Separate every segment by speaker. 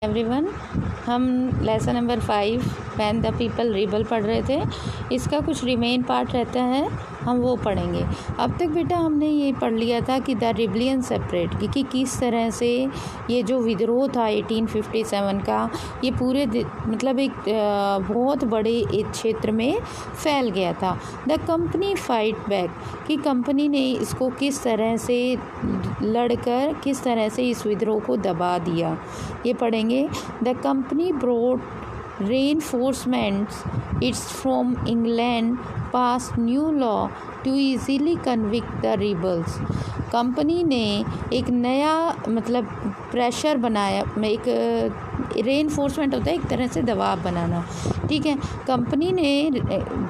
Speaker 1: Everyone, हम lesson number 5 when the people rebel पढ़ रहे थे। इसका कुछ रिमेन पार्ट रहता है, हम वो पढ़ेंगे। अब तक बेटा हमने ये पढ़ लिया था कि द रिबलियन सेपरेट, कि किस तरह से ये जो विद्रोह था 1857 का, ये पूरे मतलब एक बहुत बड़े एक क्षेत्र में फैल गया था। द कंपनी फाइट बैक, कि कंपनी ने इसको किस तरह से लड़कर किस तरह से इस विद्रोह को दबा दिया, ये पढ़ेंगे। The company brought reinforcements it's from England passed new law to easily convict the rebels। Company ने एक नया मतलब प्रेशर बनाया, एक रेनफोर्समेंट होता है एक तरह से दबाव बनाना, ठीक है। कंपनी ने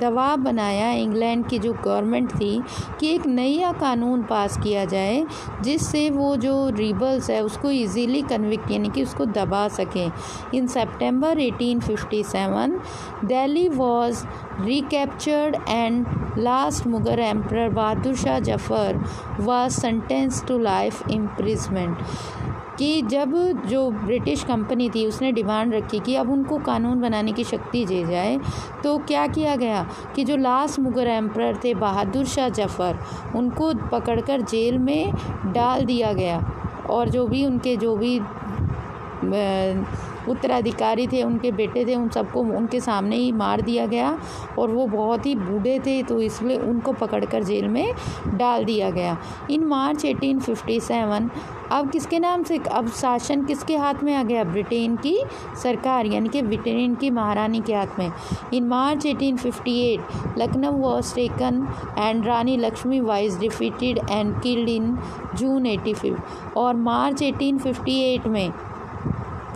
Speaker 1: दबाव बनाया इंग्लैंड की जो गवर्नमेंट थी कि एक नया कानून पास किया जाए जिससे वो जो रिबल्स है उसको इजीली कन्विक्ट यानी कि उसको दबा सकें। In September 1857 Delhi was recaptured and last Mughal emperor Bahadur Shah Zafar was sentenced to life imprisonment, कि जब जो ब्रिटिश कंपनी थी उसने डिमांड रखी कि अब उनको कानून बनाने की शक्ति दी जाए, तो क्या किया गया कि जो लास्ट मुगल एम्परर थे बहादुर शाह जफर, उनको पकड़कर जेल में डाल दिया गया और जो भी उत्तराधिकारी थे, उनके बेटे थे, उन सबको उनके सामने ही मार दिया गया और वो बहुत ही बूढ़े थे तो इसलिए उनको पकड़कर जेल में डाल दिया गया। इन मार्च 1857 अब किसके नाम से, अब शासन किसके हाथ में आ गया, ब्रिटेन की सरकार यानी कि ब्रिटेन की महारानी के हाथ में। In March 1858 Lucknow was taken and Rani Lakshmi was defeated and killed in June 85, और मार्च 1858 में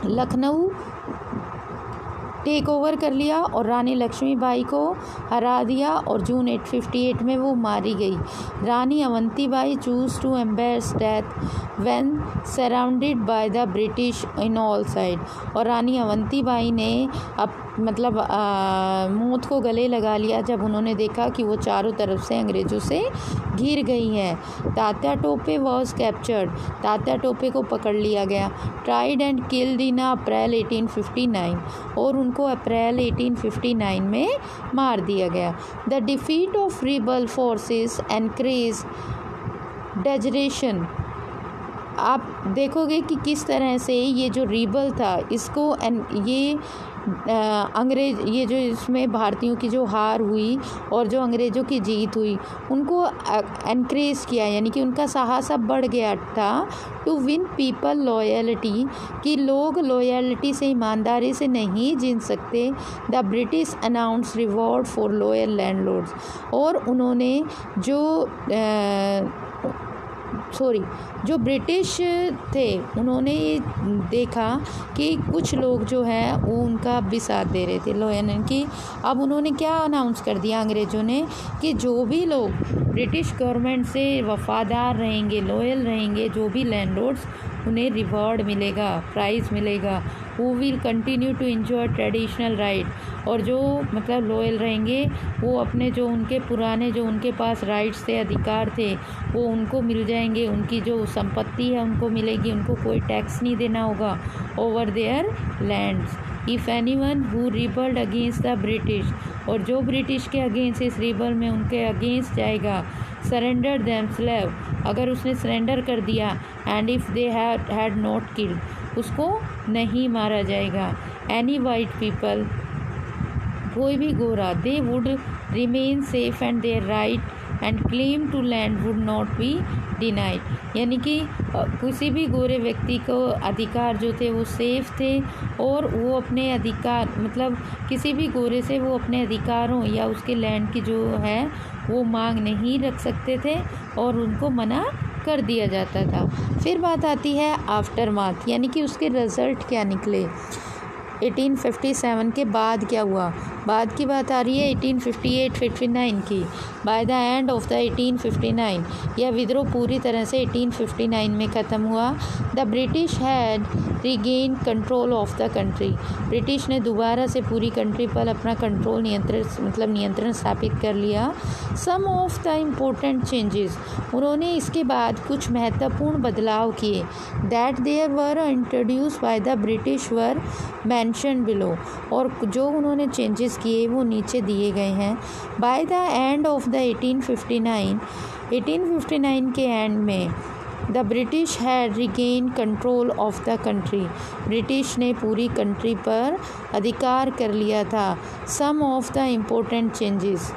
Speaker 1: लखनऊ टेक ओवर कर लिया और रानी लक्ष्मीबाई को हरा दिया और जून 858 में वो मारी गई। Rani Avantibai chose to embrace death when surrounded by the British in all side, और रानी अवंतीबाई ने अब मतलब मौत को गले लगा लिया जब उन्होंने देखा कि वो चारों तरफ से अंग्रेज़ों से घिर गई है। तात्या टोपे वॉज कैप्चर्ड, तात्या टोपे को पकड़ लिया गया। Tried and killed in April 1859, और उनको अप्रैल 1859 में मार दिया गया। The defeat of rebel forces encourage desertion, आप देखोगे कि किस तरह से ये जो रिबल था इसको ये अंग्रेज, ये जो इसमें भारतीयों की जो हार हुई और जो अंग्रेज़ों की जीत हुई उनको एनकरेज किया, यानी कि उनका साहस अब बढ़ गया था टू विन पीपल लॉयल्टी, कि लोग लॉयल्टी से, ईमानदारी से नहीं जीत सकते। The British announce reward for loyal landlords, और उन्होंने जो ब्रिटिश थे उन्होंने ये देखा कि कुछ लोग जो हैं वो उनका भी साथ दे रहे थे लॉयल, कि अब उन्होंने क्या अनाउंस कर दिया अंग्रेज़ों ने कि जो भी लोग ब्रिटिश गवर्नमेंट से वफ़ादार रहेंगे, लॉयल रहेंगे, जो भी लैंडलॉर्ड्स, उन्हें रिवॉर्ड मिलेगा, प्राइज़ मिलेगा। Who will continue to enjoy traditional right, और जो मतलब लॉयल रहेंगे वो अपने जो उनके पुराने जो उनके पास राइट्स थे, अधिकार थे, वो उनको मिल जाएंगे, उनकी जो संपत्ति है उनको मिलेगी, उनको कोई टैक्स नहीं देना होगा over their lands. If anyone who rebelled against the British, और जो ब्रिटिश के अगेंस्ट इस रिबल में उनके अगेंस्ट जाएगा, सरेंडर देमसेल्व, अगर उसने सरेंडर कर दिया, and if they had not killed, उसको नहीं मारा जाएगा। एनी वाइट पीपल, कोई भी गोरा, they would remain safe and their right and claim to land would not be denied, यानी कि किसी भी गोरे व्यक्ति को अधिकार जो थे वो सेफ थे और वो अपने अधिकार मतलब किसी भी गोरे से वो अपने अधिकारों या उसके लैंड की जो है वो मांग नहीं रख सकते थे और उनको मना कर दिया जाता था। फिर बात आती है आफ्टर माथ, यानी कि उसके रिज़ल्ट क्या निकले। 1857 के बाद क्या हुआ, बाद की बात आ रही है 1858-59 की। Bye the end of the 1859, यह विद्रोह पूरी तरह से 1859 में ख़त्म हुआ। The British had regain control of the country, British ने दोबारा से पूरी कंट्री पर अपना कंट्रोल नियंत्रण स्थापित कर लिया। Some of the important changes, उन्होंने इसके बाद कुछ महत्वपूर्ण बदलाव किए। That there were introduce by the British were mention below, और जो उन्होंने चेंजेस किए वो नीचे दिए गए हैं। By the end of the 1859 के एंड में the British had regain control of the country, British ने पूरी कंट्री पर अधिकार कर लिया था। Some of the important changes,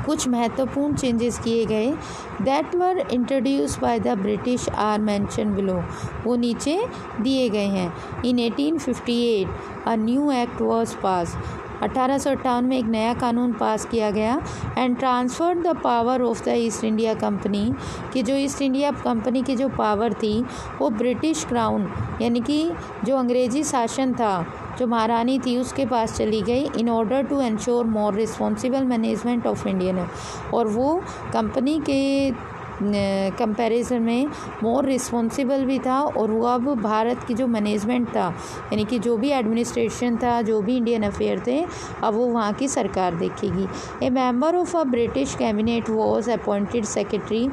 Speaker 1: कुछ महत्वपूर्ण चेंजेस किए गए। That were introduce by the British are mention below, वो नीचे दिए गए हैं। In 1858 a new act was pass, 1858 में एक नया कानून पास किया गया। And transferred the power of the east India company, कि जो ईस्ट इंडिया कंपनी की जो पावर थी वो ब्रिटिश क्राउन यानी कि जो अंग्रेज़ी शासन था, जो महारानी थी, उसके पास चली गई। In order to ensure more responsible management of Indian, और वो कंपनी के कंपैरिजन में मोर रिस्पॉन्सिबल भी था, और वो अब भारत की जो मैनेजमेंट था यानी कि जो भी एडमिनिस्ट्रेशन था, जो भी इंडियन अफेयर थे, अब वो वहाँ की सरकार देखेगी। ए member of a British cabinet was appointed secretary,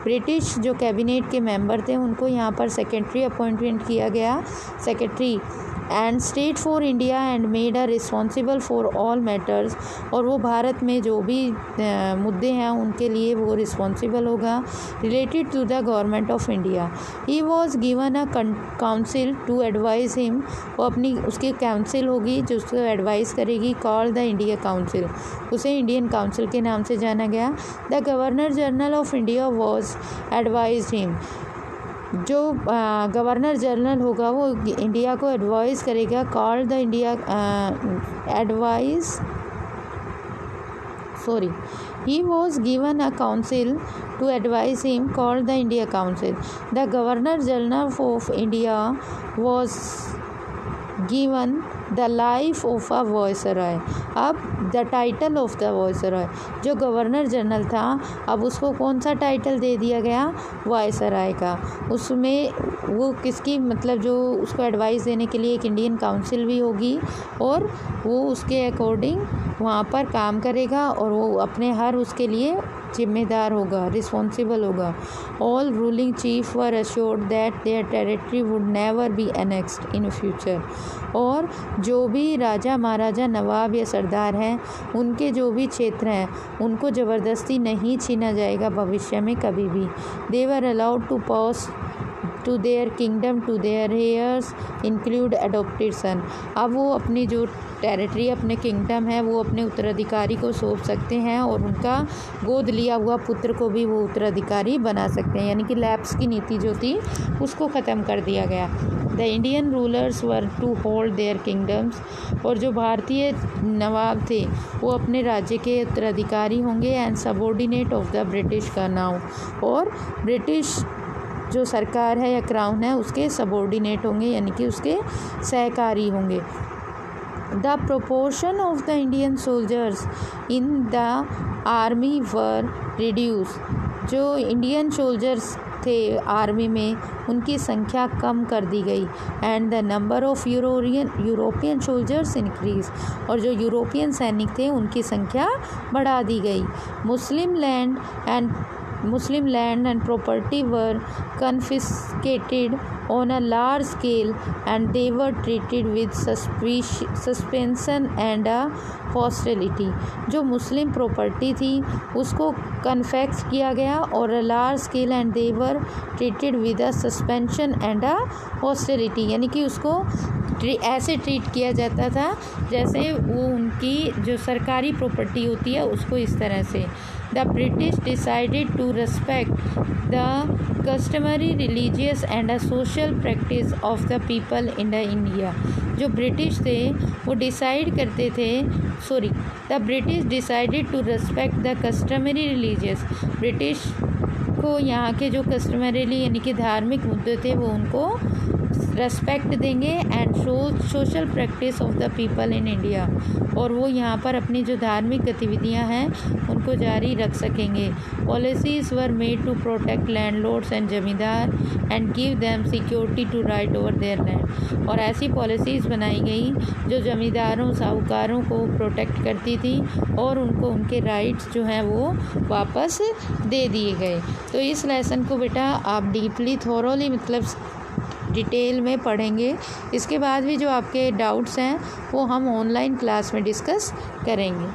Speaker 1: British जो कैबिनेट के मेंबर थे उनको यहाँ पर सेक्रेटरी अपॉइंटमेंट किया गया, secretary. And state for India and made a responsible for all matters, और वो भारत में जो भी मुद्दे हैं उनके लिए वो रिस्पॉन्सिबल होगा related to the government of India. He was given a council to advise him, वो अपनी उसकी काउंसिल होगी जो उसको एडवाइस करेगी, कॉल द इंडिया काउंसिल, उसे इंडियन काउंसिल के नाम से जाना गया। The governor general of India was advise him, जो गवर्नर जनरल होगा वो इंडिया को एडवाइस करेगा, called the India he was given a council to advise him called the India Council. The Governor General of India was given the life of a viceroy. अब the title of the viceroy, जो governor general था अब उसको कौन सा title दे दिया गया, viceroy का। उसमें वो किसकी जो उसको एडवाइस देने के लिए एक इंडियन काउंसिल भी होगी, और वो उसके अकॉर्डिंग वहाँ पर काम करेगा, और वो अपने हर उसके लिए जिम्मेदार होगा, रिस्पॉन्सिबल होगा। All ruling chief were assured that their territory would never be annexed in future, और जो भी राजा महाराजा नवाब या सरदार हैं उनके जो भी क्षेत्र हैं उनको ज़बरदस्ती नहीं छीना जाएगा भविष्य में कभी भी। They were allowed to pass to their kingdom to their heirs include adopted son, अब वो अपनी जो टेरिटरी अपने किंगडम है वो अपने उत्तराधिकारी को सौंप सकते हैं, और उनका गोद लिया हुआ पुत्र को भी वो उत्तराधिकारी बना सकते हैं, यानी कि लैप्स की नीति जो थी उसको ख़त्म कर दिया गया। The Indian rulers were to hold their kingdoms, और जो भारतीय नवाब थे वो अपने राज्य के उत्तराधिकारी होंगे, and subordinate of the British का नाउ, और ब्रिटिश जो सरकार है या क्राउन है उसके सबॉर्डिनेट होंगे, यानी कि उसके सहकारी होंगे। The proportion of the Indian soldiers in the army were reduce, जो इंडियन सोल्जर्स थे आर्मी में उनकी संख्या कम कर दी गई। And the number of European soldiers increase, और जो यूरोपियन सैनिक थे उनकी संख्या बढ़ा दी गई। Muslim land and property were confiscated on a large scale, and they were treated with suspicion and hostility. जो मुस्लिम प्रॉपर्टी थी उसको कन्फेक्स किया गया, और large scale and they were treated with a suspension and a hostility, यानी कि उसको ऐसे ट्रीट किया जाता था जैसे वो उनकी जो सरकारी प्रॉपर्टी होती है उसको इस तरह से। The British decided to respect the customary religious and social practice of the people in the India. जो ब्रिटिश थे वो डिसाइड करते थे the British decided to respect the customary religious, British को यहाँ के जो कस्टमरीली यानी कि धार्मिक मुद्दे थे वो उनको रेस्पेक्ट देंगे and social practice of the people in India, और वो यहाँ पर अपनी जो धार्मिक गतिविधियाँ हैं उनको जारी रख सकेंगे। Policies were made to protect landlords and zamindar and give them security to right over their land, और ऐसी पॉलिसीज़ बनाई गई जो ज़मींदारों साहूकारों को प्रोटेक्ट करती थी और उनको उनके राइट्स जो हैं वो वापस दे दिए गए। तो इस लेसन को बेटा आप डीपली थोरोली मतलब डिटेल में पढ़ेंगे। इसके बाद भी जो आपके डाउट्स हैं वो हम ऑनलाइन क्लास में डिस्कस करेंगे।